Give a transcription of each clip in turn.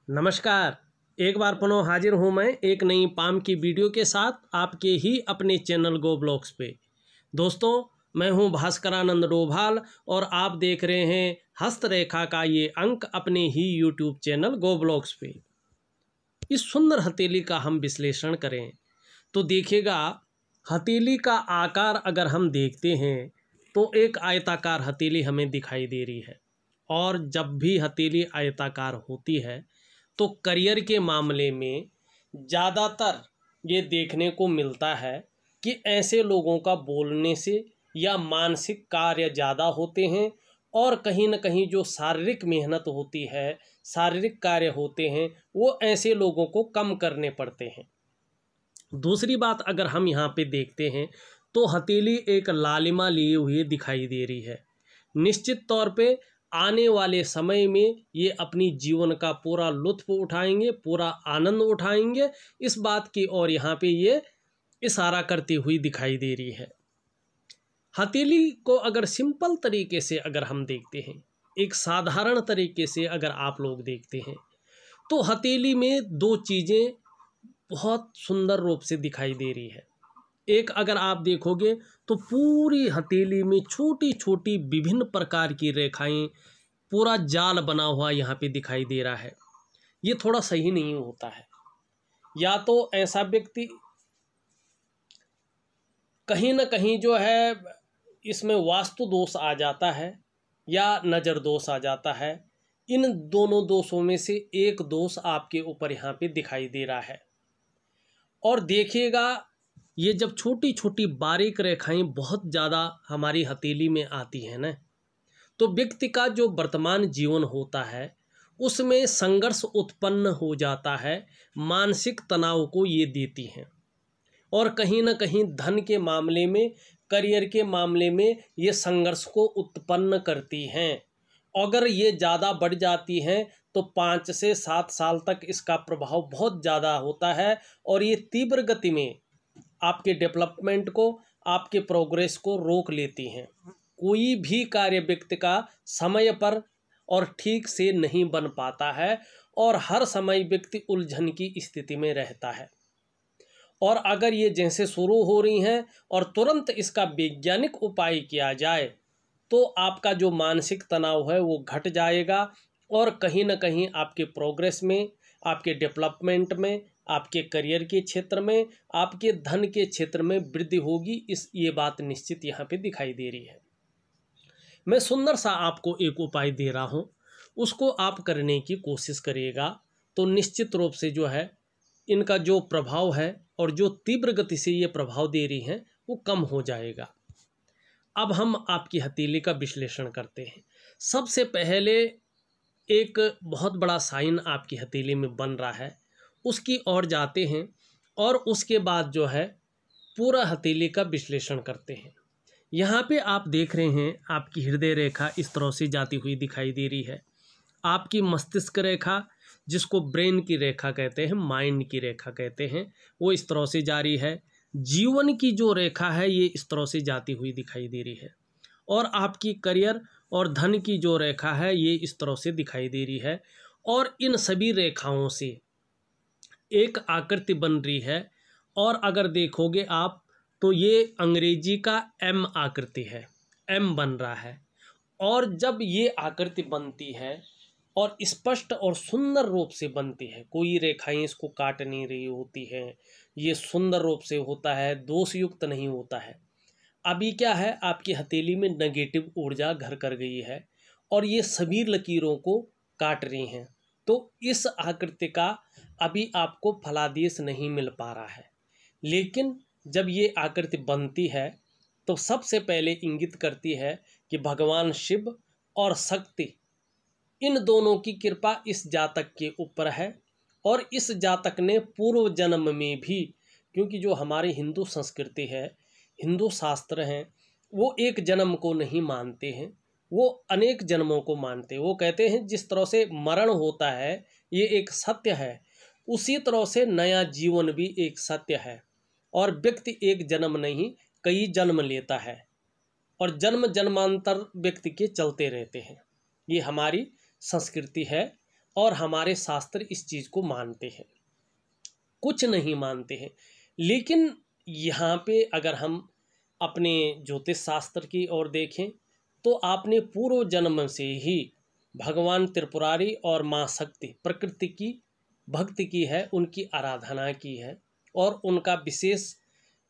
नमस्कार। एक बार पुनः हाजिर हूँ मैं एक नई पाम की वीडियो के साथ आपके ही अपने चैनल गो ब्लॉग्स पे। दोस्तों, मैं हूँ भास्करानंद डोभाल और आप देख रहे हैं हस्तरेखा का ये अंक अपने ही यूट्यूब चैनल गो ब्लॉग्स पे। इस सुंदर हथेली का हम विश्लेषण करें तो देखिएगा, हथेली का आकार अगर हम देखते हैं तो एक आयताकार हथेली हमें दिखाई दे रही है। और जब भी हथेली आयताकार होती है तो करियर के मामले में ज़्यादातर ये देखने को मिलता है कि ऐसे लोगों का बोलने से या मानसिक कार्य ज़्यादा होते हैं और कहीं न कहीं जो शारीरिक मेहनत होती है, शारीरिक कार्य होते हैं, वो ऐसे लोगों को कम करने पड़ते हैं। दूसरी बात अगर हम यहाँ पे देखते हैं तो हथेली एक लालिमा लिए हुए दिखाई दे रही है। निश्चित तौर पे आने वाले समय में ये अपनी जीवन का पूरा लुत्फ़ उठाएंगे, पूरा आनंद उठाएंगे, इस बात की ओर यहाँ पे ये इशारा करती हुई दिखाई दे रही है। हथेली को अगर सिंपल तरीके से अगर हम देखते हैं, एक साधारण तरीके से अगर आप लोग देखते हैं तो हथेली में दो चीज़ें बहुत सुंदर रूप से दिखाई दे रही है। एक अगर आप देखोगे तो पूरी हथेली में छोटी छोटी विभिन्न प्रकार की रेखाएं, पूरा जाल बना हुआ यहाँ पे दिखाई दे रहा है। ये थोड़ा सही नहीं होता है। या तो ऐसा व्यक्ति कहीं ना कहीं जो है इसमें वास्तु दोष आ जाता है या नज़र दोष आ जाता है। इन दोनों दोषों में से एक दोष आपके ऊपर यहाँ पे दिखाई दे रहा है। और देखिएगा, ये जब छोटी छोटी बारीक रेखाएं बहुत ज़्यादा हमारी हथेली में आती हैं ना, तो व्यक्ति का जो वर्तमान जीवन होता है उसमें संघर्ष उत्पन्न हो जाता है, मानसिक तनाव को ये देती हैं। और कहीं ना कहीं धन के मामले में, करियर के मामले में ये संघर्ष को उत्पन्न करती हैं। अगर ये ज़्यादा बढ़ जाती हैं तो 5 से 7 साल तक इसका प्रभाव बहुत ज़्यादा होता है और ये तीव्र गति में आपके डेवलपमेंट को, आपके प्रोग्रेस को रोक लेती हैं। कोई भी कार्य व्यक्ति का समय पर और ठीक से नहीं बन पाता है और हर समय व्यक्ति उलझन की स्थिति में रहता है। और अगर ये जैसे शुरू हो रही हैं और तुरंत इसका वैज्ञानिक उपाय किया जाए तो आपका जो मानसिक तनाव है वो घट जाएगा और कहीं ना कहीं आपके प्रोग्रेस में, आपके डेवलपमेंट में, आपके करियर के क्षेत्र में, आपके धन के क्षेत्र में वृद्धि होगी। ये बात निश्चित यहाँ पे दिखाई दे रही है। मैं सुंदर सा आपको एक उपाय दे रहा हूँ, उसको आप करने की कोशिश करिएगा तो निश्चित रूप से जो है इनका जो प्रभाव है और जो तीव्र गति से ये प्रभाव दे रही हैं वो कम हो जाएगा। अब हम आपकी हथेली का विश्लेषण करते हैं। सबसे पहले एक बहुत बड़ा साइन आपकी हथेली में बन रहा है, उसकी ओर जाते हैं और उसके बाद जो है पूरा हथेली का विश्लेषण करते हैं। यहाँ पे आप देख रहे हैं आपकी हृदय रेखा इस तरह से जाती हुई दिखाई दे रही है। आपकी मस्तिष्क रेखा, जिसको ब्रेन की रेखा कहते हैं, माइंड की रेखा कहते हैं, वो इस तरह से जा रही है। जीवन की जो रेखा है ये इस तरह से जाती हुई दिखाई दे रही है। और आपकी करियर और धन की जो रेखा है ये इस तरह से दिखाई दे रही है। और इन सभी रेखाओं से एक आकृति बन रही है। और अगर देखोगे आप तो ये अंग्रेजी का एम आकृति है, एम बन रहा है। और जब ये आकृति बनती है और स्पष्ट और सुंदर रूप से बनती है, कोई रेखाएं इसको काट नहीं रही होती हैं, ये सुंदर रूप से होता है, दोष युक्त नहीं होता है। अभी क्या है, आपकी हथेली में नेगेटिव ऊर्जा घर कर गई है और ये सभी लकीरों को काट रही हैं। तो इस आकृति का अभी आपको फलादेश नहीं मिल पा रहा है। लेकिन जब ये आकृति बनती है तो सबसे पहले इंगित करती है कि भगवान शिव और शक्ति, इन दोनों की कृपा इस जातक के ऊपर है। और इस जातक ने पूर्व जन्म में भी, क्योंकि जो हमारी हिंदू संस्कृति है, हिंदू शास्त्र हैं, वो एक जन्म को नहीं मानते हैं, वो अनेक जन्मों को मानते हैं। वो कहते हैं जिस तरह से मरण होता है ये एक सत्य है, उसी तरह से नया जीवन भी एक सत्य है। और व्यक्ति एक जन्म नहीं कई जन्म लेता है और जन्म जन्मांतर व्यक्ति के चलते रहते हैं। ये हमारी संस्कृति है और हमारे शास्त्र इस चीज़ को मानते हैं, कुछ नहीं मानते हैं। लेकिन यहाँ पे अगर हम अपने ज्योतिष शास्त्र की ओर देखें तो आपने पूर्व जन्म से ही भगवान त्रिपुरारी और माँ शक्ति प्रकृति की भक्ति की है, उनकी आराधना की है और उनका विशेष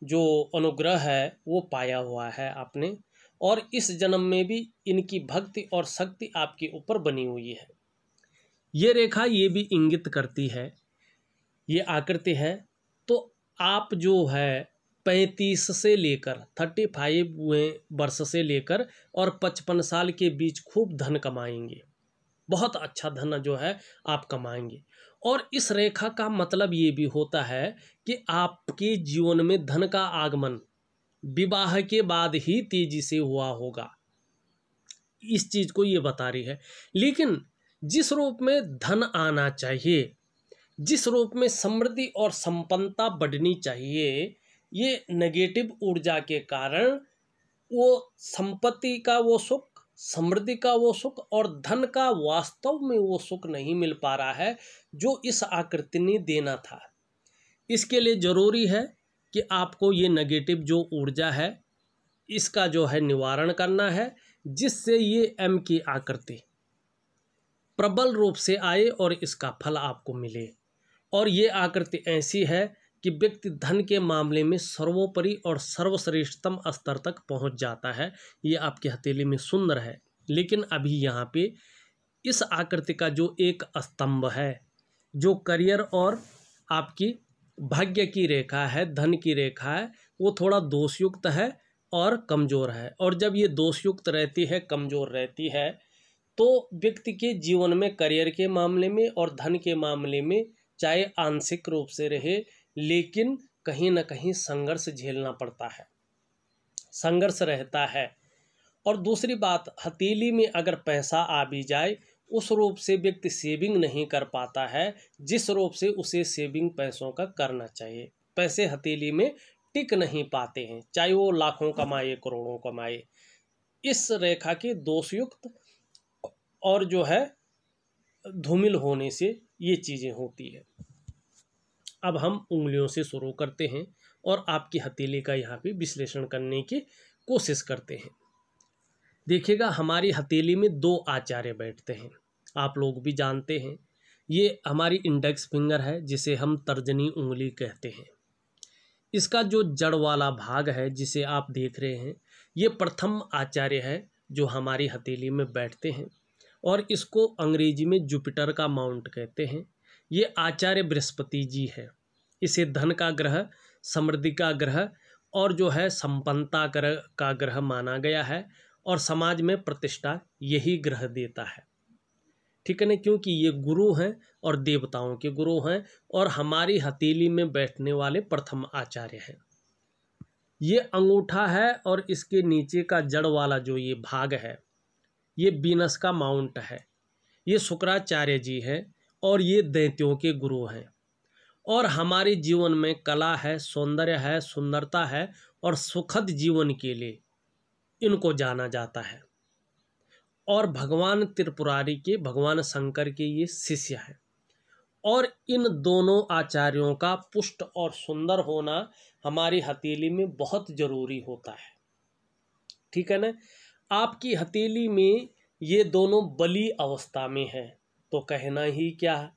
जो अनुग्रह है वो पाया हुआ है आपने, और इस जन्म में भी इनकी भक्ति और शक्ति आपके ऊपर बनी हुई है। ये रेखा ये भी इंगित करती है, ये आकृति है, तो आप जो है 35 से लेकर 35 वर्ष से लेकर और 55 साल के बीच खूब धन कमाएंगे, बहुत अच्छा धन जो है आप कमाएंगे। और इस रेखा का मतलब ये भी होता है कि आपके जीवन में धन का आगमन विवाह के बाद ही तेजी से हुआ होगा, इस चीज को ये बता रही है। लेकिन जिस रूप में धन आना चाहिए, जिस रूप में समृद्धि और संपन्नता बढ़नी चाहिए, ये नेगेटिव ऊर्जा के कारण वो संपत्ति का वो सुख, समृद्धि का वो सुख और धन का वास्तव में वो सुख नहीं मिल पा रहा है जो इस आकृति ने देना था। इसके लिए जरूरी है कि आपको ये नेगेटिव जो ऊर्जा है इसका जो है निवारण करना है, जिससे ये एम की आकृति प्रबल रूप से आए और इसका फल आपको मिले। और ये आकृति ऐसी है कि व्यक्ति धन के मामले में सर्वोपरि और सर्वश्रेष्ठतम स्तर तक पहुंच जाता है। ये आपकी हथेली में सुंदर है, लेकिन अभी यहाँ पे इस आकृति का जो एक स्तंभ है, जो करियर और आपकी भाग्य की रेखा है, धन की रेखा है, वो थोड़ा दोषयुक्त है और कमज़ोर है। और जब ये दोषयुक्त रहती है, कमज़ोर रहती है, तो व्यक्ति के जीवन में करियर के मामले में और धन के मामले में चाहे आंशिक रूप से रहे, लेकिन कहीं ना कहीं संघर्ष झेलना पड़ता है, संघर्ष रहता है। और दूसरी बात, हथेली में अगर पैसा आ भी जाए, उस रूप से व्यक्ति सेविंग नहीं कर पाता है जिस रूप से उसे सेविंग पैसों का करना चाहिए। पैसे हथेली में टिक नहीं पाते हैं, चाहे वो लाखों कमाए करोड़ों कमाए। इस रेखा के दोषयुक्त और जो है धूमिल होने से ये चीज़ें होती है। अब हम उंगलियों से शुरू करते हैं और आपकी हथेली का यहाँ पे विश्लेषण करने की कोशिश करते हैं। देखिएगा, हमारी हथेली में 2 आचार्य बैठते हैं, आप लोग भी जानते हैं। ये हमारी इंडेक्स फिंगर है, जिसे हम तर्जनी उंगली कहते हैं। इसका जो जड़ वाला भाग है जिसे आप देख रहे हैं, ये प्रथम आचार्य है जो हमारी हथेली में बैठते हैं, और इसको अंग्रेजी में जुपिटर का माउंट कहते हैं। ये आचार्य बृहस्पति जी है। इसे धन का ग्रह, समृद्धि का ग्रह और जो है संपन्नता का ग्रह माना गया है, और समाज में प्रतिष्ठा यही ग्रह देता है, ठीक है ना, क्योंकि ये गुरु हैं और देवताओं के गुरु हैं, और हमारी हथेली में बैठने वाले प्रथम आचार्य हैं। ये अंगूठा है और इसके नीचे का जड़ वाला जो ये भाग है, ये वीनस का माउंट है। ये शुक्राचार्य जी हैं और ये दैत्यों के गुरु हैं। और हमारे जीवन में कला है, सौंदर्य है, सुंदरता है और सुखद जीवन के लिए इनको जाना जाता है। और भगवान त्रिपुरारी के, भगवान शंकर के ये शिष्य हैं। और इन दोनों आचार्यों का पुष्ट और सुंदर होना हमारी हथेली में बहुत जरूरी होता है, ठीक है ना। आपकी हथेली में ये दोनों बली अवस्था में है तो कहना ही क्या है।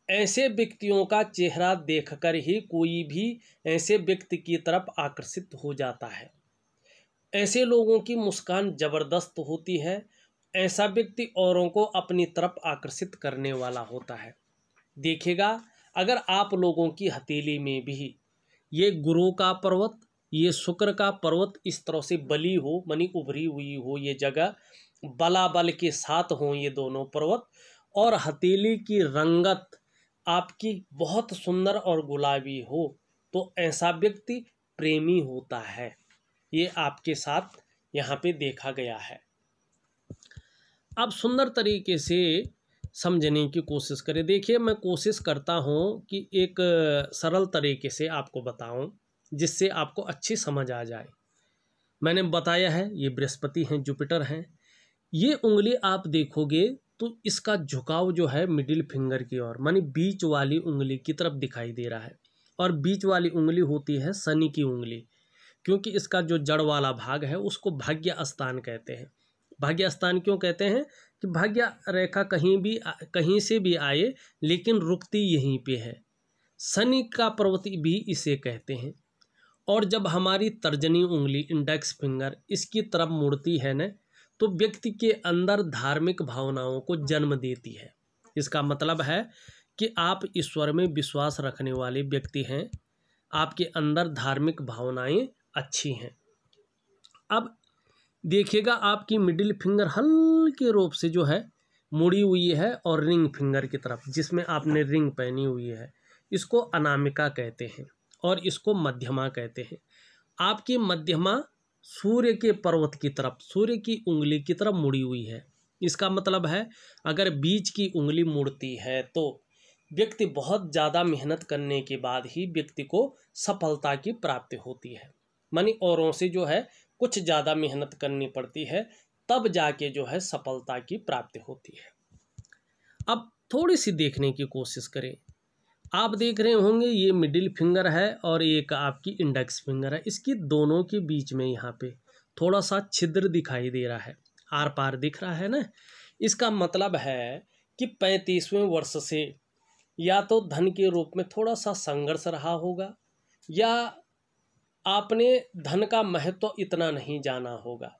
ऐसे व्यक्तियों का चेहरा देखकर ही कोई भी ऐसे व्यक्ति की तरफ आकर्षित हो जाता है। ऐसे लोगों की मुस्कान जबरदस्त होती है। ऐसा व्यक्ति औरों को अपनी तरफ आकर्षित करने वाला होता है। देखिएगा, अगर आप लोगों की हथेली में भी ये गुरु का पर्वत, ये शुक्र का पर्वत इस तरह से बली हो, मनी उभरी हुई हो, ये जगह बलाबल के साथ हो ये दोनों पर्वत, और हथेली की रंगत आपकी बहुत सुंदर और गुलाबी हो, तो ऐसा व्यक्ति प्रेमी होता है। ये आपके साथ यहाँ पे देखा गया है। अब सुंदर तरीके से समझने की कोशिश करें। देखिए, मैं कोशिश करता हूँ कि एक सरल तरीके से आपको बताऊँ जिससे आपको अच्छी समझ आ जाए। मैंने बताया है ये बृहस्पति हैं, जुपिटर हैं। ये उंगली आप देखोगे तो इसका झुकाव जो है मिडिल फिंगर की ओर, मानी बीच वाली उंगली की तरफ दिखाई दे रहा है। और बीच वाली उंगली होती है शनि की उंगली, क्योंकि इसका जो जड़ वाला भाग है उसको भाग्य स्थान कहते हैं। भाग्य स्थान क्यों कहते हैं? कि भाग्य रेखा कहीं से भी आए लेकिन रुकती यहीं पे है। शनि का पर्वत भी इसे कहते हैं। और जब हमारी तर्जनी उंगली इंडेक्स फिंगर इसकी तरफ मुड़ती है न, तो व्यक्ति के अंदर धार्मिक भावनाओं को जन्म देती है। इसका मतलब है कि आप ईश्वर में विश्वास रखने वाले व्यक्ति हैं, आपके अंदर धार्मिक भावनाएं अच्छी हैं। अब देखिएगा आपकी मिडिल फिंगर हल्के रूप से जो है मुड़ी हुई है, और रिंग फिंगर की तरफ जिसमें आपने रिंग पहनी हुई है इसको अनामिका कहते हैं और इसको मध्यमा कहते हैं। आपकी मध्यमा सूर्य के पर्वत की तरफ, सूर्य की उंगली की तरफ मुड़ी हुई है। इसका मतलब है अगर बीच की उंगली मुड़ती है तो व्यक्ति बहुत ज़्यादा मेहनत करने के बाद ही व्यक्ति को सफलता की प्राप्ति होती है। मानी औरों से जो है कुछ ज़्यादा मेहनत करनी पड़ती है, तब जाके जो है सफलता की प्राप्ति होती है। अब थोड़ी सी देखने की कोशिश करें। आप देख रहे होंगे ये मिडिल फिंगर है और एक आपकी इंडेक्स फिंगर है। इसकी दोनों के बीच में यहाँ पे थोड़ा सा छिद्र दिखाई दे रहा है, आर पार दिख रहा है ना। इसका मतलब है कि 35वें वर्ष से या तो धन के रूप में थोड़ा सा संघर्ष रहा होगा, या आपने धन का महत्व इतना नहीं जाना होगा,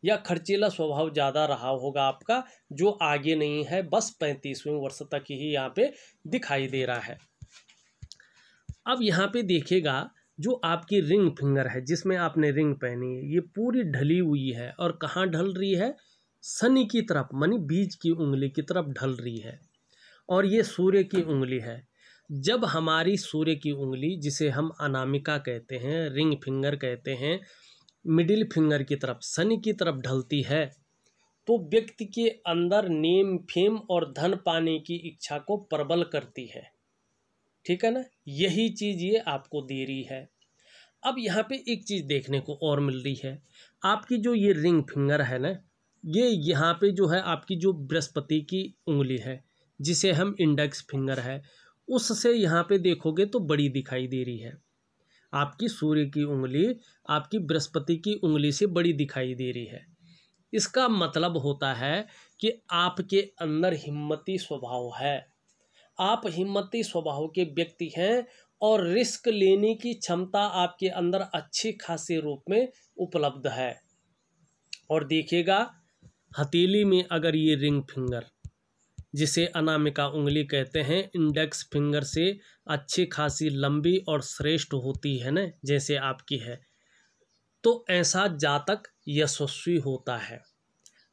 या खर्चीला स्वभाव ज़्यादा रहा होगा आपका, जो आगे नहीं है, बस 35वें वर्ष तक ही यहाँ पे दिखाई दे रहा है। अब यहाँ पे देखिएगा जो आपकी रिंग फिंगर है जिसमें आपने रिंग पहनी है, ये पूरी ढली हुई है। और कहाँ ढल रही है? शनि की तरफ, मानी बीच की उंगली की तरफ ढल रही है। और ये सूर्य की उंगली है। जब हमारी सूर्य की उंगली, जिसे हम अनामिका कहते हैं, रिंग फिंगर कहते हैं, मिडिल फिंगर की तरफ, शनि की तरफ ढलती है, तो व्यक्ति के अंदर नेम फेम और धन पाने की इच्छा को प्रबल करती है। ठीक है ना, यही चीज़ ये आपको दे रही है। अब यहाँ पे एक चीज़ देखने को और मिल रही है, आपकी जो ये रिंग फिंगर है ना, ये यहाँ पे जो है आपकी जो बृहस्पति की उंगली है जिसे हम इंडेक्स फिंगर है, उससे यहाँ पे देखोगे तो बड़ी दिखाई दे रही है। आपकी सूर्य की उंगली आपकी बृहस्पति की उंगली से बड़ी दिखाई दे रही है। इसका मतलब होता है कि आपके अंदर हिम्मती स्वभाव है, आप हिम्मती स्वभाव के व्यक्ति हैं, और रिस्क लेने की क्षमता आपके अंदर अच्छी खासी रूप में उपलब्ध है। और देखिएगा हथेली में अगर ये रिंग फिंगर, जिसे अनामिका उंगली कहते हैं, इंडेक्स फिंगर से अच्छी खासी लंबी और श्रेष्ठ होती है ना, जैसे आपकी है, तो ऐसा जातक यशस्वी होता है।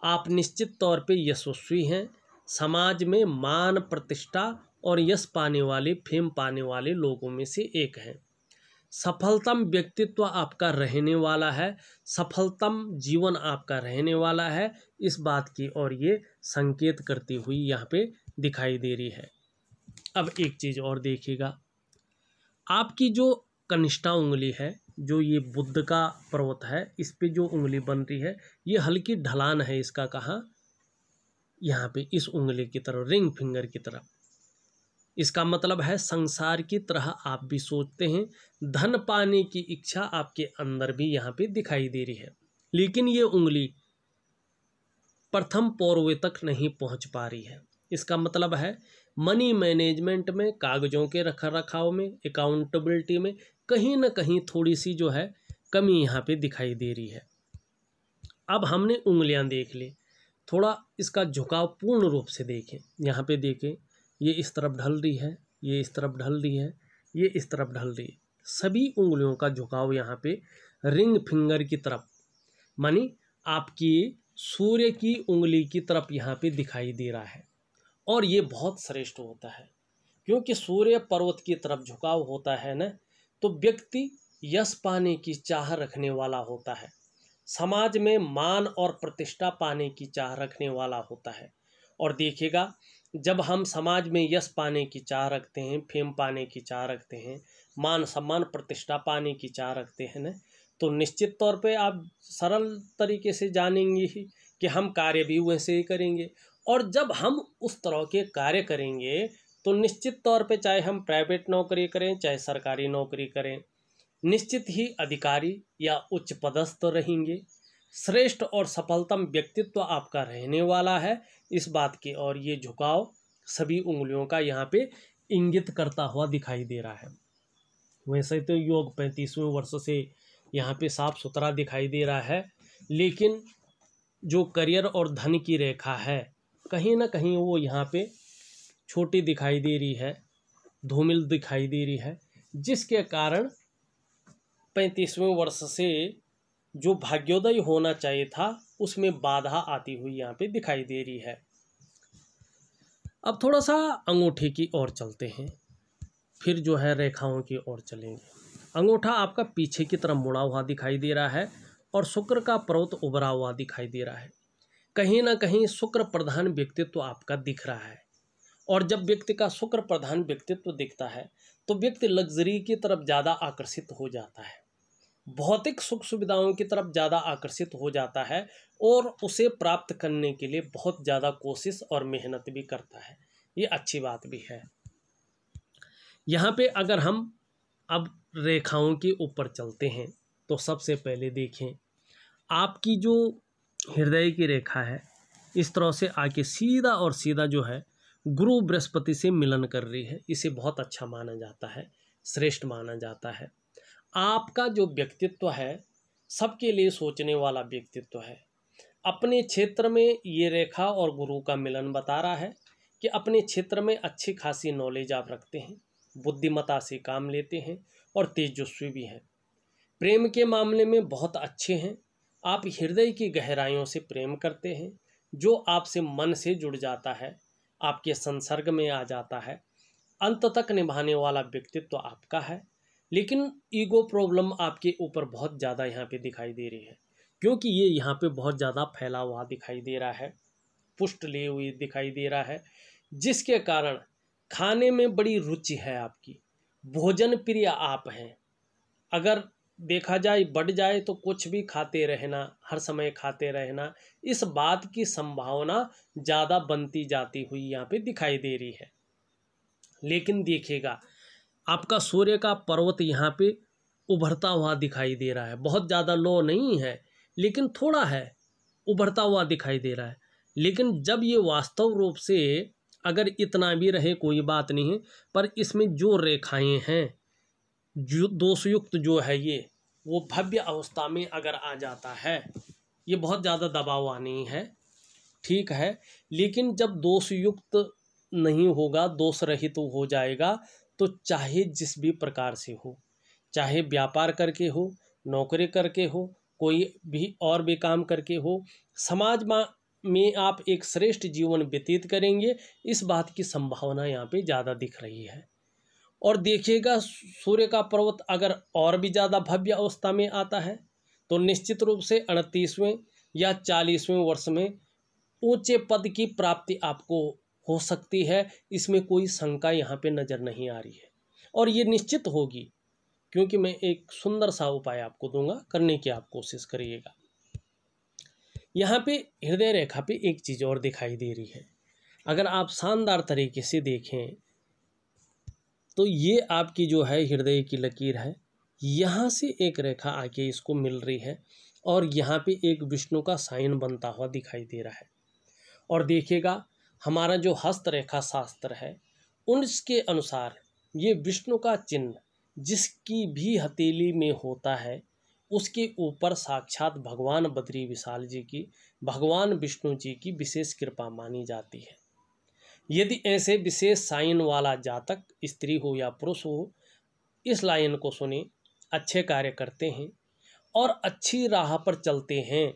आप निश्चित तौर पे यशस्वी हैं, समाज में मान प्रतिष्ठा और यश पाने वाले, फेम पाने वाले लोगों में से एक हैं। सफलतम व्यक्तित्व आपका रहने वाला है, सफलतम जीवन आपका रहने वाला है, इस बात की और ये संकेत करती हुई यहाँ पे दिखाई दे रही है। अब एक चीज़ और देखिएगा, आपकी जो कनिष्ठा उंगली है, जो ये बुध का पर्वत है, इस पे जो उंगली बन रही है, ये हल्की ढलान है इसका, कहाँ? यहाँ पे इस उंगली की तरफ, रिंग फिंगर की तरफ। इसका मतलब है संसार की तरह आप भी सोचते हैं, धन पाने की इच्छा आपके अंदर भी यहाँ पे दिखाई दे रही है, लेकिन ये उंगली प्रथम पौरवे तक नहीं पहुँच पा रही है। इसका मतलब है मनी मैनेजमेंट में, कागजों के रख रखाव में, अकाउंटेबिलिटी में कहीं ना कहीं थोड़ी सी जो है कमी यहाँ पे दिखाई दे रही है। अब हमने उंगलियाँ देख ली, थोड़ा इसका झुकाव पूर्ण रूप से देखें। यहाँ पे देखें, ये इस तरफ ढल रही है, ये इस तरफ ढल रही है, ये इस तरफ ढल रही है। सभी उंगलियों का झुकाव यहाँ पे रिंग फिंगर की तरफ, मानी आपकी सूर्य की उंगली की तरफ यहाँ पे दिखाई दे रहा है। और ये बहुत श्रेष्ठ होता है, क्योंकि सूर्य पर्वत की तरफ झुकाव होता है ना, तो व्यक्ति यश पाने की चाह रखने वाला होता है, समाज में मान और प्रतिष्ठा पाने की चाह रखने वाला होता है। और देखिएगा, जब हम समाज में यश पाने की चाह रखते हैं, फेम पाने की चाह रखते हैं, मान सम्मान प्रतिष्ठा पाने की चाह रखते हैं ना, तो निश्चित तौर पे आप सरल तरीके से जानेंगे ही कि हम कार्य भी वैसे ही करेंगे और जब हम उस तरह के कार्य करेंगे तो निश्चित तौर पे, चाहे हम प्राइवेट नौकरी करें चाहे सरकारी नौकरी करें, निश्चित ही अधिकारी या उच्च पदस्थ रहेंगे। श्रेष्ठ और सफलतम व्यक्तित्व आपका रहने वाला है, इस बात की और ये झुकाव सभी उंगलियों का यहाँ पे इंगित करता हुआ दिखाई दे रहा है। वैसे तो योग 35वें वर्ष से यहाँ पे साफ सुथरा दिखाई दे रहा है, लेकिन जो करियर और धन की रेखा है कहीं ना कहीं वो यहाँ पे छोटी दिखाई दे रही है, धूमिल दिखाई दे रही है, जिसके कारण 35वें वर्ष से जो भाग्योदय होना चाहिए था उसमें बाधा आती हुई यहाँ पे दिखाई दे रही है। अब थोड़ा सा अंगूठे की ओर चलते हैं, फिर जो है रेखाओं की ओर चलेंगे। अंगूठा आपका पीछे की तरफ मुड़ा हुआ दिखाई दे रहा है और शुक्र का पर्वत उभरा हुआ दिखाई दे रहा है। कहीं ना कहीं शुक्र प्रधान व्यक्तित्व आपका दिख रहा है, और जब व्यक्ति का शुक्र प्रधान व्यक्तित्व दिखता है तो व्यक्ति लग्जरी की तरफ ज़्यादा आकर्षित हो जाता है, भौतिक सुख सुविधाओं की तरफ ज़्यादा आकर्षित हो जाता है और उसे प्राप्त करने के लिए बहुत ज़्यादा कोशिश और मेहनत भी करता है। ये अच्छी बात भी है। यहाँ पे अगर हम अब रेखाओं के ऊपर चलते हैं तो सबसे पहले देखें, आपकी जो हृदय की रेखा है इस तरह से आके सीधा और सीधा जो है गुरु बृहस्पति से मिलन कर रही है। इसे बहुत अच्छा माना जाता है, श्रेष्ठ माना जाता है। आपका जो व्यक्तित्व है सबके लिए सोचने वाला व्यक्तित्व है। अपने क्षेत्र में ये रेखा और गुरु का मिलन बता रहा है कि अपने क्षेत्र में अच्छी खासी नॉलेज आप रखते हैं, बुद्धिमता से काम लेते हैं और तेजस्वी भी हैं। प्रेम के मामले में बहुत अच्छे हैं। आप हृदय की गहराइयों से प्रेम करते हैं, जो आपसे मन से जुड़ जाता है, आपके संसर्ग में आ जाता है, अंत तक निभाने वाला व्यक्तित्व आपका है। लेकिन ईगो प्रॉब्लम आपके ऊपर बहुत ज़्यादा यहाँ पे दिखाई दे रही है, क्योंकि ये यहाँ पे बहुत ज़्यादा फैला हुआ दिखाई दे रहा है, पुष्ट लिए हुई दिखाई दे रहा है, जिसके कारण खाने में बड़ी रुचि है आपकी, भोजन प्रिय आप हैं। अगर देखा जाए बढ़ जाए तो कुछ भी खाते रहना, हर समय खाते रहना, इस बात की संभावना ज़्यादा बनती जाती हुई यहाँ पे दिखाई दे रही है। लेकिन देखिएगा, आपका सूर्य का पर्वत यहाँ पे उभरता हुआ दिखाई दे रहा है, बहुत ज़्यादा लो नहीं है लेकिन थोड़ा है, उभरता हुआ दिखाई दे रहा है। लेकिन जब ये वास्तव रूप से अगर इतना भी रहे कोई बात नहीं है, पर इसमें जो रेखाएं हैं, जो दोषयुक्त जो है ये, वो भव्य अवस्था में अगर आ जाता है, ये बहुत ज़्यादा दबाव नहीं है, ठीक है। लेकिन जब दोषयुक्त नहीं होगा, दोष रहित तो हो जाएगा, तो चाहे जिस भी प्रकार से हो, चाहे व्यापार करके हो, नौकरी करके हो, कोई भी और भी काम करके हो, समाज में आप एक श्रेष्ठ जीवन व्यतीत करेंगे, इस बात की संभावना यहाँ पे ज़्यादा दिख रही है। और देखिएगा, सूर्य का पर्वत अगर और भी ज़्यादा भव्य अवस्था में आता है तो निश्चित रूप से 38वें या 40वें वर्ष में ऊंचे पद की प्राप्ति आपको हो सकती है। इसमें कोई शंका यहाँ पे नज़र नहीं आ रही है, और ये निश्चित होगी, क्योंकि मैं एक सुंदर सा उपाय आपको दूंगा, करने की आप कोशिश करिएगा। यहाँ पे हृदय रेखा पे एक चीज़ और दिखाई दे रही है, अगर आप शानदार तरीके से देखें तो ये आपकी जो है हृदय की लकीर है, यहाँ से एक रेखा आके इसको मिल रही है और यहाँ पे एक विष्णु का साइन बनता हुआ दिखाई दे रहा है। और देखिएगा, हमारा जो हस्त रेखा शास्त्र है उसके अनुसार ये विष्णु का चिन्ह जिसकी भी हथेली में होता है, उसके ऊपर साक्षात भगवान बद्री विशाल जी की, भगवान विष्णु जी की विशेष कृपा मानी जाती है। यदि ऐसे विशेष साइन वाला जातक स्त्री हो या पुरुष हो, इस लाइन को सुने, अच्छे कार्य करते हैं और अच्छी राह पर चलते हैं,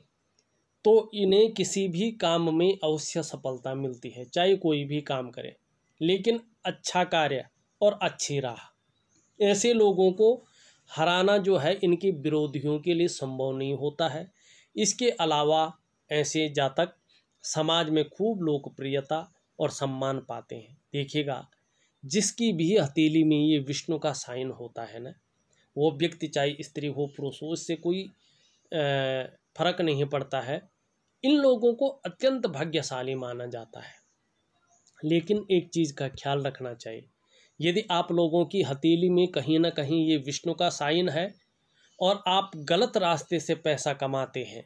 तो इन्हें किसी भी काम में अवश्य सफलता मिलती है, चाहे कोई भी काम करे, लेकिन अच्छा कार्य और अच्छी राह, ऐसे लोगों को हराना जो है इनके विरोधियों के लिए संभव नहीं होता है। इसके अलावा ऐसे जातक समाज में खूब लोकप्रियता और सम्मान पाते हैं। देखिएगा, जिसकी भी हथेली में ये विष्णु का साइन होता है ना, वो व्यक्ति चाहे स्त्री हो पुरुष हो, इससे कोई फर्क नहीं पड़ता है, इन लोगों को अत्यंत भाग्यशाली माना जाता है। लेकिन एक चीज़ का ख्याल रखना चाहिए, यदि आप लोगों की हथेली में कहीं ना कहीं ये विष्णु का साइन है और आप गलत रास्ते से पैसा कमाते हैं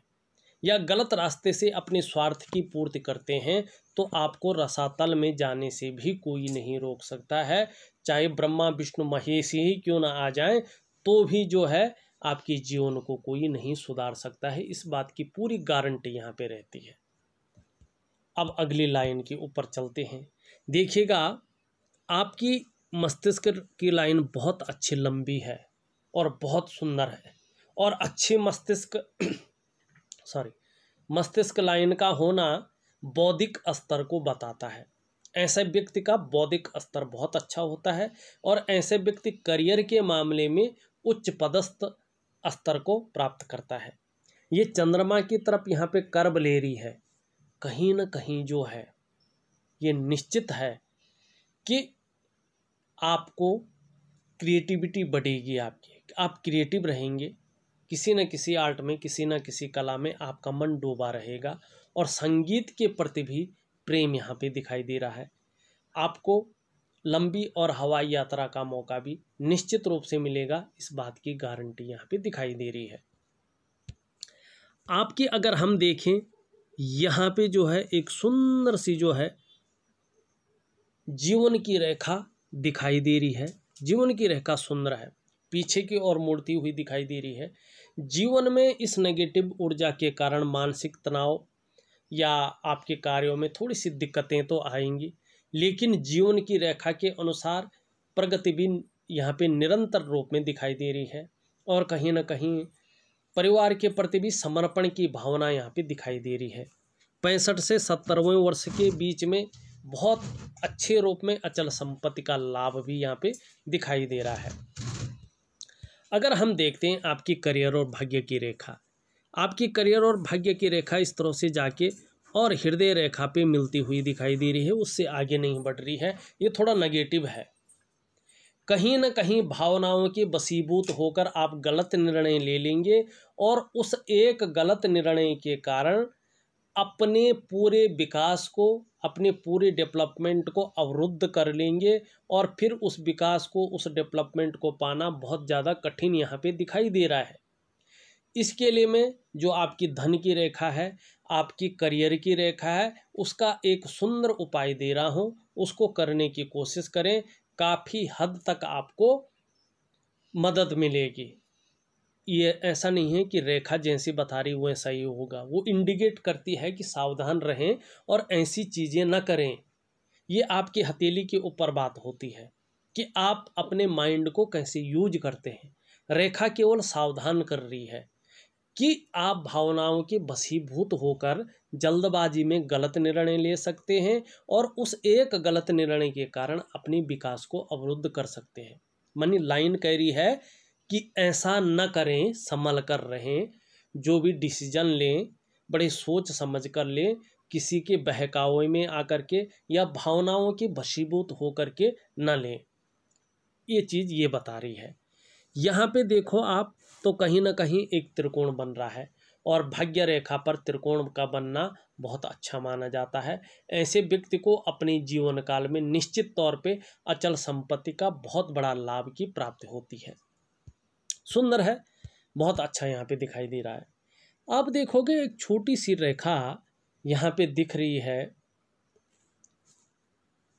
या गलत रास्ते से अपने स्वार्थ की पूर्ति करते हैं, तो आपको रसातल में जाने से भी कोई नहीं रोक सकता है। चाहे ब्रह्मा विष्णु महेश ही क्यों ना आ जाएं, तो भी जो है आपके जीवन को कोई नहीं सुधार सकता है। इस बात की पूरी गारंटी यहाँ पे रहती है। अब अगली लाइन के ऊपर चलते हैं। देखिएगा, आपकी मस्तिष्क की लाइन बहुत अच्छी लंबी है और बहुत सुंदर है, और अच्छी मस्तिष्क लाइन का होना बौद्धिक स्तर को बताता है। ऐसे व्यक्ति का बौद्धिक स्तर बहुत अच्छा होता है और ऐसे व्यक्ति करियर के मामले में उच्च पदस्थ स्तर को प्राप्त करता है। ये चंद्रमा की तरफ यहाँ पे कर्व ले रही है, कहीं ना कहीं जो है ये निश्चित है कि आपको क्रिएटिविटी बढ़ेगी, आप क्रिएटिव रहेंगे, किसी न किसी आर्ट में, किसी न किसी कला में आपका मन डूबा रहेगा, और संगीत के प्रति भी प्रेम यहाँ पे दिखाई दे रहा है। आपको लंबी और हवाई यात्रा का मौका भी निश्चित रूप से मिलेगा, इस बात की गारंटी यहाँ पे दिखाई दे रही है। आपकी अगर हम देखें, यहाँ पे जो है एक सुंदर सी जो है जीवन की रेखा दिखाई दे रही है। जीवन की रेखा सुंदर है, पीछे की ओर मुड़ती हुई दिखाई दे रही है। जीवन में इस नेगेटिव ऊर्जा के कारण मानसिक तनाव या आपके कार्यों में थोड़ी सी दिक्कतें तो आएंगी, लेकिन जीवन की रेखा के अनुसार प्रगति भी यहाँ पे निरंतर रूप में दिखाई दे रही है, और कहीं ना कहीं परिवार के प्रति भी समर्पण की भावना यहाँ पे दिखाई दे रही है। 65 से 70वें वर्ष के बीच में बहुत अच्छे रूप में अचल संपत्ति का लाभ भी यहाँ पे दिखाई दे रहा है। अगर हम देखते हैं आपकी करियर और भाग्य की रेखा, आपकी करियर और भाग्य की रेखा इस तरह से जाके और हृदय रेखा पे मिलती हुई दिखाई दे रही है, उससे आगे नहीं बढ़ रही है। ये थोड़ा नेगेटिव है। कहीं ना कहीं भावनाओं के वशीभूत होकर आप गलत निर्णय ले लेंगे, और उस एक गलत निर्णय के कारण अपने पूरे विकास को, अपने पूरे डेवलपमेंट को अवरुद्ध कर लेंगे, और फिर उस विकास को, उस डेवलपमेंट को पाना बहुत ज़्यादा कठिन यहाँ पे दिखाई दे रहा है। इसके लिए मैं जो आपकी धन की रेखा है, आपकी करियर की रेखा है, उसका एक सुंदर उपाय दे रहा हूँ, उसको करने की कोशिश करें, काफ़ी हद तक आपको मदद मिलेगी। ये ऐसा नहीं है कि रेखा जैसी बता रही वो ऐसा ही होगा, वो इंडिकेट करती है कि सावधान रहें और ऐसी चीज़ें न करें। ये आपकी हथेली के ऊपर बात होती है कि आप अपने माइंड को कैसे यूज करते हैं। रेखा केवल सावधान कर रही है कि आप भावनाओं के वशीभूत होकर जल्दबाजी में गलत निर्णय ले सकते हैं, और उस एक गलत निर्णय के कारण अपने विकास को अवरुद्ध कर सकते हैं। मनी लाइन कह रही है कि ऐसा न करें, संभल कर रहें, जो भी डिसीजन लें बड़े सोच समझ कर लें, किसी के बहकावे में आकर के या भावनाओं के वशीभूत होकर के न लें। ये चीज़ ये बता रही है। यहाँ पे देखो आप, तो कहीं ना कहीं एक त्रिकोण बन रहा है, और भाग्य रेखा पर त्रिकोण का बनना बहुत अच्छा माना जाता है। ऐसे व्यक्ति को अपने जीवन काल में निश्चित तौर पे अचल संपत्ति का बहुत बड़ा लाभ की प्राप्ति होती है। सुंदर है, बहुत अच्छा यहाँ पे दिखाई दे रहा है। आप देखोगे एक छोटी सी रेखा यहाँ पे दिख रही है,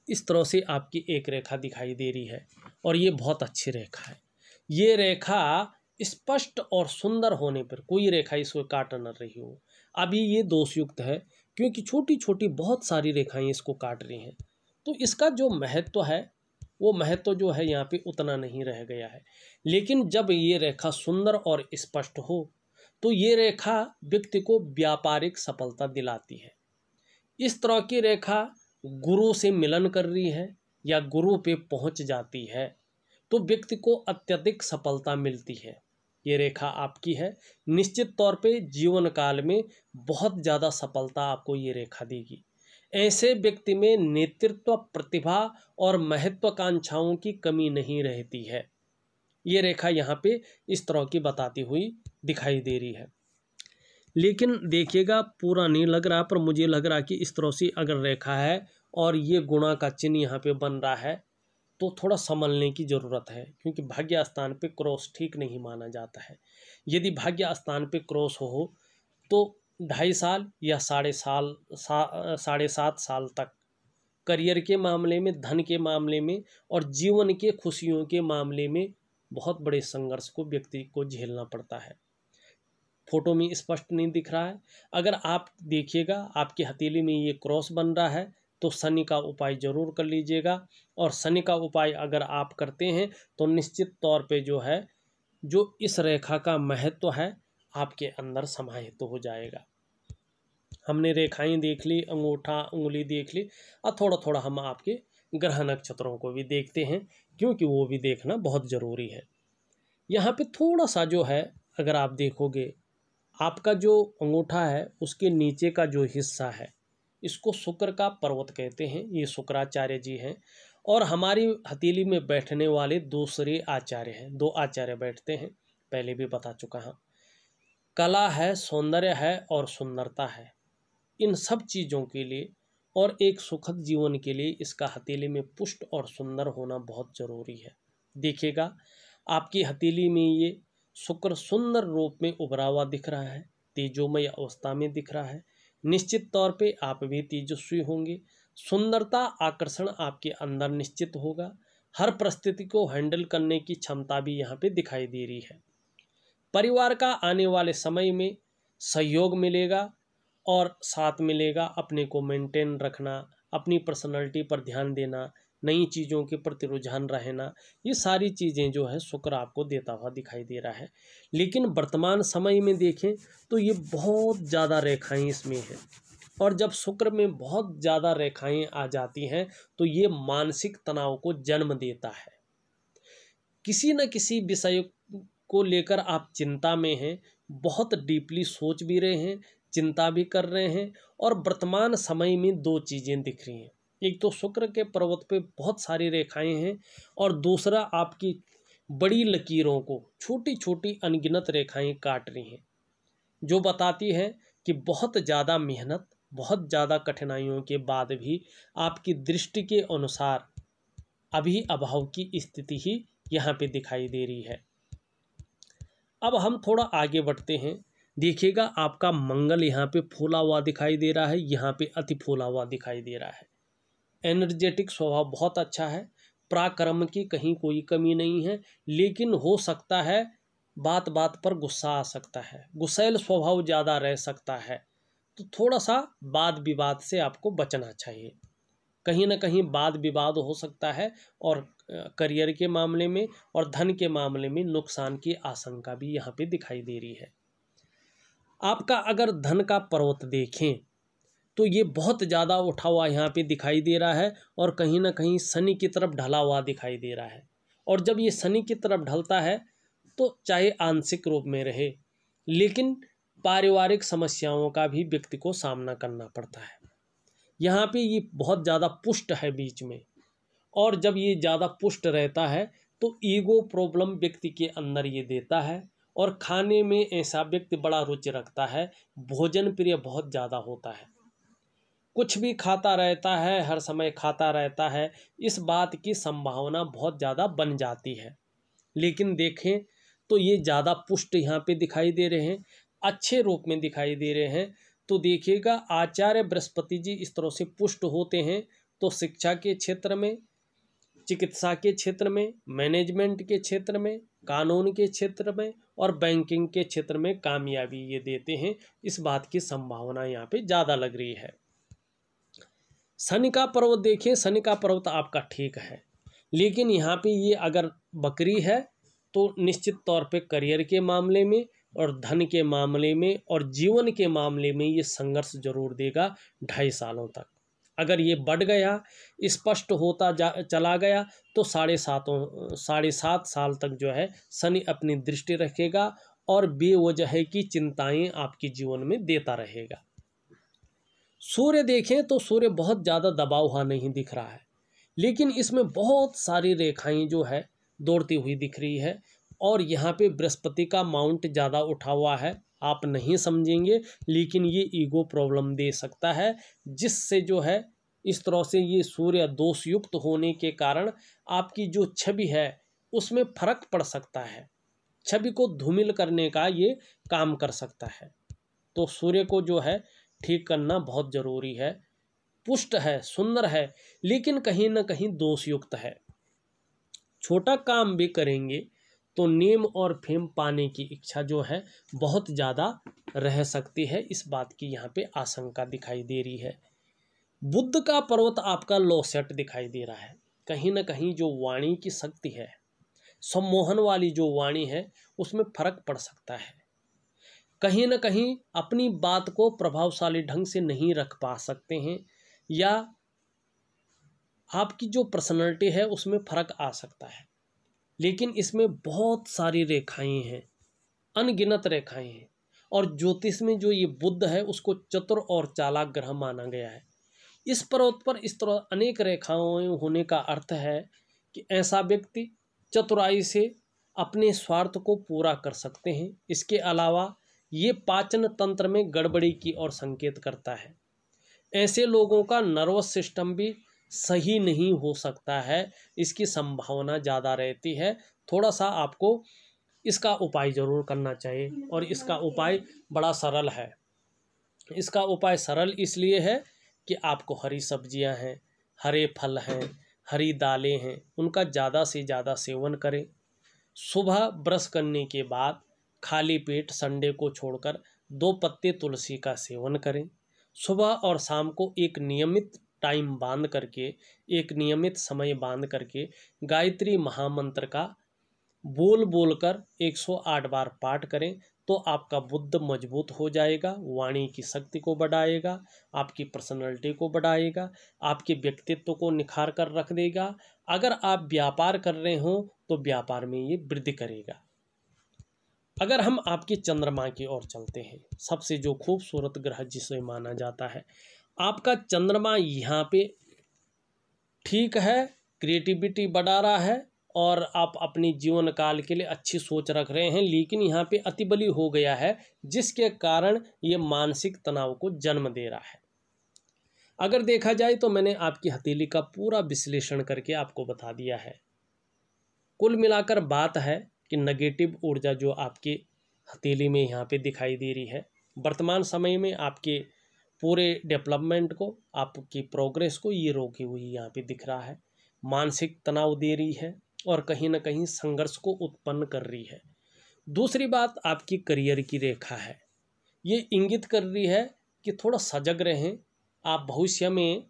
इस तरह से आपकी एक रेखा दिखाई दे रही है, और ये बहुत अच्छी रेखा है। ये रेखा स्पष्ट और सुंदर होने पर कोई रेखा इसको काट न रही हो। अभी ये दोषयुक्त है, क्योंकि छोटी छोटी बहुत सारी रेखाएं इसको काट रही हैं, तो इसका जो महत्व है वो महत्व जो है यहाँ पे उतना नहीं रह गया है। लेकिन जब ये रेखा सुंदर और स्पष्ट हो, तो ये रेखा व्यक्ति को व्यापारिक सफलता दिलाती है। इस तरह की रेखा गुरु से मिलन कर रही है या गुरु पे पहुंच जाती है, तो व्यक्ति को अत्यधिक सफलता मिलती है। ये रेखा आपकी है, निश्चित तौर पे जीवन काल में बहुत ज़्यादा सफलता आपको ये रेखा देगी। ऐसे व्यक्ति में नेतृत्व, प्रतिभा और महत्वाकांक्षाओं की कमी नहीं रहती है। ये रेखा यहाँ पे इस तरह की बताती हुई दिखाई दे रही है। लेकिन देखिएगा पूरा नहीं लग रहा, पर मुझे लग रहा कि इस तरह से अगर रेखा है और ये गुणा का चिन्ह यहाँ पे बन रहा है तो थोड़ा संभलने की ज़रूरत है, क्योंकि भाग्य स्थान पे क्रॉस ठीक नहीं माना जाता है। यदि भाग्य स्थान पे क्रॉस हो तो 2.5 साल या 7.5 साल तक करियर के मामले में, धन के मामले में और जीवन के खुशियों के मामले में बहुत बड़े संघर्ष को व्यक्ति को झेलना पड़ता है। फोटो में स्पष्ट नहीं दिख रहा है। अगर आप देखिएगा आपकी हथेली में ये क्रॉस बन रहा है तो शनि का उपाय जरूर कर लीजिएगा, और शनि का उपाय अगर आप करते हैं तो निश्चित तौर पे जो है, जो इस रेखा का महत्व है आपके अंदर समाहित हो जाएगा। हमने रेखाएं देख ली, अंगूठा उंगली देख ली, और थोड़ा थोड़ा हम आपके ग्रह नक्षत्रों को भी देखते हैं, क्योंकि वो भी देखना बहुत ज़रूरी है। यहाँ पे थोड़ा सा जो है, अगर आप देखोगे आपका जो अंगूठा है उसके नीचे का जो हिस्सा है इसको शुक्र का पर्वत कहते हैं। ये शुक्राचार्य जी हैं, और हमारी हथेली में बैठने वाले दूसरे आचार्य हैं। 2 आचार्य बैठते हैं, पहले भी बता चुका हूँ। कला है, सौंदर्य है और सुंदरता है, इन सब चीज़ों के लिए और एक सुखद जीवन के लिए इसका हथेली में पुष्ट और सुंदर होना बहुत ज़रूरी है। देखिएगा आपकी हथेली में ये शुक्र सुंदर रूप में उभरा हुआ दिख रहा है, तेजोमय अवस्था में दिख रहा है। निश्चित तौर पे आप भी तेजस्वी होंगे, सुंदरता आकर्षण आपके अंदर निश्चित होगा। हर परिस्थिति को हैंडल करने की क्षमता भी यहाँ पे दिखाई दे रही है। परिवार का आने वाले समय में सहयोग मिलेगा और साथ मिलेगा। अपने को मेंटेन रखना, अपनी पर्सनैलिटी पर ध्यान देना, नई चीज़ों के प्रति रुझान रहना, ये सारी चीज़ें जो है शुक्र आपको देता हुआ दिखाई दे रहा है। लेकिन वर्तमान समय में देखें तो ये बहुत ज़्यादा रेखाएं इसमें हैं, और जब शुक्र में बहुत ज़्यादा रेखाएं आ जाती हैं तो ये मानसिक तनाव को जन्म देता है। किसी न किसी विषय को लेकर आप चिंता में हैं, बहुत डीपली सोच भी रहे हैं, चिंता भी कर रहे हैं, और वर्तमान समय में 2 चीज़ें दिख रही हैं। एक तो शुक्र के पर्वत पे बहुत सारी रेखाएं हैं, और दूसरा आपकी बड़ी लकीरों को छोटी छोटी अनगिनत रेखाएं काट रही हैं, जो बताती है कि बहुत ज़्यादा मेहनत, बहुत ज़्यादा कठिनाइयों के बाद भी आपकी दृष्टि के अनुसार अभी अभाव की स्थिति ही यहाँ पे दिखाई दे रही है। अब हम थोड़ा आगे बढ़ते हैं। देखिएगा आपका मंगल यहाँ पे फूला हुआ दिखाई दे रहा है, यहाँ पे अति फूला हुआ दिखाई दे रहा है। एनर्जेटिक स्वभाव बहुत अच्छा है, पराक्रम की कहीं कोई कमी नहीं है, लेकिन हो सकता है बात बात पर गुस्सा आ सकता है, गुस्सैल स्वभाव ज़्यादा रह सकता है, तो थोड़ा सा वाद विवाद से आपको बचना चाहिए। कहीं ना कहीं वाद विवाद हो सकता है, और करियर के मामले में और धन के मामले में नुकसान की आशंका भी यहाँ पे दिखाई दे रही है। आपका अगर धन का पर्वत देखें तो ये बहुत ज़्यादा उठा हुआ यहाँ पे दिखाई दे रहा है, और कहीं ना कहीं शनि की तरफ ढला हुआ दिखाई दे रहा है। और जब ये शनि की तरफ ढलता है तो चाहे आंशिक रूप में रहे, लेकिन पारिवारिक समस्याओं का भी व्यक्ति को सामना करना पड़ता है। यहाँ पे ये बहुत ज़्यादा पुष्ट है बीच में, और जब ये ज़्यादा पुष्ट रहता है तो ईगो प्रॉब्लम व्यक्ति के अंदर ये देता है, और खाने में ऐसा व्यक्ति बड़ा रुचि रखता है, भोजन प्रिय बहुत ज़्यादा होता है, कुछ भी खाता रहता है, हर समय खाता रहता है, इस बात की संभावना बहुत ज़्यादा बन जाती है। लेकिन देखें तो ये ज़्यादा पुष्ट यहाँ पे दिखाई दे रहे हैं, अच्छे रूप में दिखाई दे रहे हैं। तो देखिएगा आचार्य बृहस्पति जी इस तरह से पुष्ट होते हैं तो शिक्षा के क्षेत्र में, चिकित्सा के क्षेत्र में, मैनेजमेंट के क्षेत्र में, कानून के क्षेत्र में और बैंकिंग के क्षेत्र में कामयाबी ये देते हैं। इस बात की संभावना यहाँ पे ज़्यादा लग रही है। शनि का पर्वत देखिए, शनि का पर्वत आपका ठीक है, लेकिन यहाँ पे ये अगर बकरी है तो निश्चित तौर पे करियर के मामले में और धन के मामले में और जीवन के मामले में ये संघर्ष जरूर देगा 2.5 सालों तक। अगर ये बढ़ गया, स्पष्ट होता चला गया तो 7.5 साल तक जो है शनि अपनी दृष्टि रखेगा और बेवजह की चिंताएं आपके जीवन में देता रहेगा। सूर्य देखें तो सूर्य बहुत ज़्यादा दबा हुआ नहीं दिख रहा है, लेकिन इसमें बहुत सारी रेखाएं जो है दौड़ती हुई दिख रही है, और यहाँ पे बृहस्पति का माउंट ज़्यादा उठा हुआ है। आप नहीं समझेंगे, लेकिन ये ईगो प्रॉब्लम दे सकता है, जिससे जो है इस तरह से ये सूर्य दोष युक्त होने के कारण आपकी जो छवि है उसमें फर्क पड़ सकता है। छवि को धूमिल करने का ये काम कर सकता है। तो सूर्य को जो है ठीक करना बहुत ज़रूरी है। पुष्ट है, सुंदर है, लेकिन कहीं ना कहीं दोषयुक्त है। छोटा काम भी करेंगे तो नेम और फेम पाने की इच्छा जो है बहुत ज़्यादा रह सकती है। इस बात की यहाँ पे आशंका दिखाई दे रही है। बुद्ध का पर्वत आपका लो सेट दिखाई दे रहा है। कहीं ना कहीं जो वाणी की शक्ति है, सम्मोहन वाली जो वाणी है, उसमें फर्क पड़ सकता है। कहीं ना कहीं अपनी बात को प्रभावशाली ढंग से नहीं रख पा सकते हैं, या आपकी जो पर्सनैलिटी है उसमें फर्क आ सकता है। लेकिन इसमें बहुत सारी रेखाएं हैं, अनगिनत रेखाएं हैं। और ज्योतिष में जो ये बुध है उसको चतुर और चालाक ग्रह माना गया है। इस पर्वत पर इस तरह अनेक रेखाएं होने का अर्थ है कि ऐसा व्यक्ति चतुराई से अपने स्वार्थ को पूरा कर सकते हैं। इसके अलावा ये पाचन तंत्र में गड़बड़ी की ओर संकेत करता है। ऐसे लोगों का नर्वस सिस्टम भी सही नहीं हो सकता है, इसकी संभावना ज़्यादा रहती है। थोड़ा सा आपको इसका उपाय ज़रूर करना चाहिए, और इसका उपाय बड़ा सरल है। इसका उपाय सरल इसलिए है कि आपको हरी सब्जियां हैं, हरे फल हैं, हरी दालें हैं, उनका ज़्यादा से ज़्यादा सेवन करें। सुबह ब्रश करने के बाद खाली पेट संडे को छोड़कर 2 पत्ते तुलसी का सेवन करें। सुबह और शाम को एक नियमित टाइम बांध करके, एक नियमित समय बांध करके गायत्री महामंत्र का बोल बोलकर 108 बार पाठ करें, तो आपका बुद्ध मजबूत हो जाएगा, वाणी की शक्ति को बढ़ाएगा, आपकी पर्सनैलिटी को बढ़ाएगा, आपके व्यक्तित्व को निखार कर रख देगा। अगर आप व्यापार कर रहे हो तो व्यापार में ये वृद्धि करेगा। अगर हम आपके चंद्रमा की ओर चलते हैं, सबसे जो खूबसूरत ग्रह जिसे माना जाता है, आपका चंद्रमा यहाँ पे ठीक है, क्रिएटिविटी बढ़ा रहा है और आप अपनी जीवन काल के लिए अच्छी सोच रख रहे हैं, लेकिन यहाँ पे अतिबली हो गया है, जिसके कारण ये मानसिक तनाव को जन्म दे रहा है। अगर देखा जाए तो मैंने आपकी हथेली का पूरा विश्लेषण करके आपको बता दिया है। कुल मिलाकर बात है कि नेगेटिव ऊर्जा जो आपकी हथेली में यहाँ पे दिखाई दे रही है, वर्तमान समय में आपके पूरे डेवलपमेंट को, आपकी प्रोग्रेस को ये रोकी हुई यहाँ पे दिख रहा है। मानसिक तनाव दे रही है और कहीं ना कहीं संघर्ष को उत्पन्न कर रही है। दूसरी बात, आपकी करियर की रेखा है, ये इंगित कर रही है कि थोड़ा सजग रहें। आप भविष्य में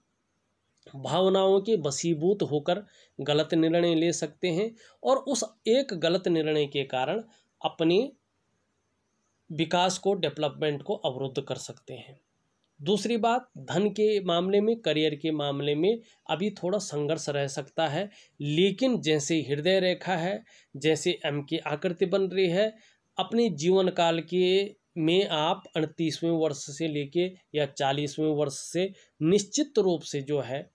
भावनाओं के वशीभूत होकर गलत निर्णय ले सकते हैं, और उस एक गलत निर्णय के कारण अपने विकास को, डेवलपमेंट को अवरुद्ध कर सकते हैं। दूसरी बात, धन के मामले में, करियर के मामले में अभी थोड़ा संघर्ष रह सकता है, लेकिन जैसे हृदय रेखा है, जैसे एम की आकृति बन रही है, अपने जीवन काल के में आप 38वें वर्ष से लेके या 40वें वर्ष से निश्चित रूप से जो है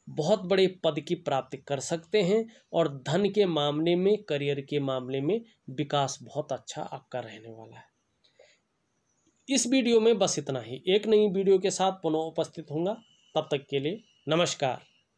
बहुत बड़े पद की प्राप्ति कर सकते हैं, और धन के मामले में, करियर के मामले में विकास बहुत अच्छा आपका रहने वाला है। इस वीडियो में बस इतना ही। एक नई वीडियो के साथ पुनः उपस्थित होऊंगा, तब तक के लिए नमस्कार।